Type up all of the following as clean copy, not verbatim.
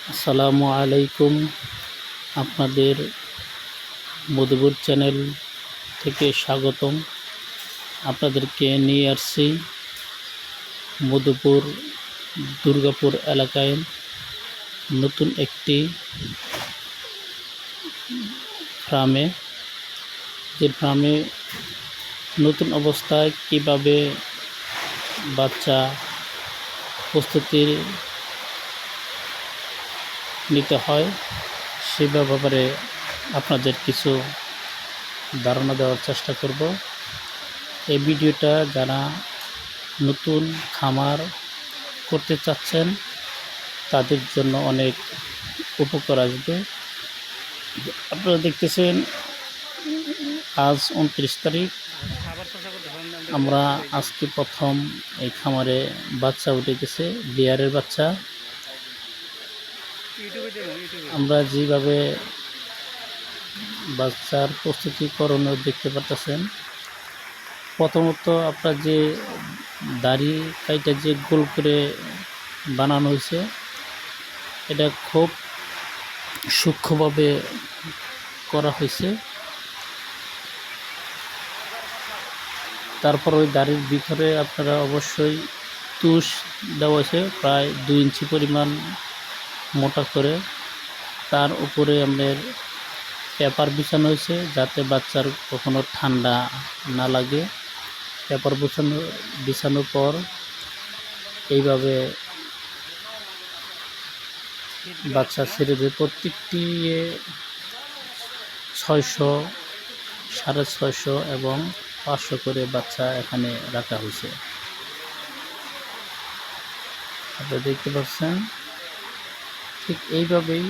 আসসালামু আলাইকুম। আপনাদের মধুপুর চ্যানেল থেকে স্বাগতম। আপনাদেরকে নিয়ে আসছি মধুপুর দুর্গাপুর এলাকায় নতুন একটি ফার্মে, যে ফার্মে নতুন অবস্থায় কিভাবে বাচ্চা প্রস্তুতি নিতে হয় সে ব্যাপারে আপনাদের কিছু ধারণা দেওয়ার চেষ্টা করব। এই ভিডিওটা যারা নতুন খামার করতে চাচ্ছেন তাদের জন্য অনেক উপকার আসবে। আপনারা দেখতেছেন আজ 29 তারিখ। আমরা আজকে প্রথম এই খামারে বাচ্চা উঠে গেছে, বিয়ারের বাচ্চা। আমরা যেভাবে বাচ্চার প্রস্তুতিকরণ দেখতে পাচ্ছেন, প্রথমত আপনার যে দাড়ি কাইটা যে গোল করে বানানো হয়েছে, এটা খুব সূক্ষ্মভাবে করা হয়েছে। তারপর ওই দাড়ির ভিতরে আপনারা অবশ্যই তুষ দেওয়া হয়েছে প্রায় 2 ইঞ্চি পরিমাণ মোটা করে। তার উপরে আমাদের পেপার বিছানো হয়েছে যাতে বাচ্চার কখনো ঠান্ডা না লাগে। পেপার বিছানোর পর এইভাবে বাচ্চা ছেড়ে দেবে। প্রত্যেকটি 600, 650 এবং 500 করে বাচ্চা এখানে রাখা হয়েছে। আপনারা দেখতে পাচ্ছেন ঠিক এইভাবেই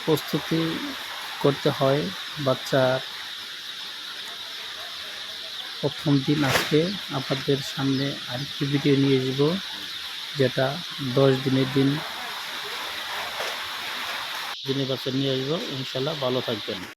প্রস্তুতি করতে হয় বাচ্চার প্রথম দিন। আজকে আপনাদের সামনে আরেকটি ভিডিও নিয়ে যাব, যেটা 10 দিনের দিনের বাচ্চা নিয়ে আসবো। ইনশাল্লাহ ভালো থাকবেন।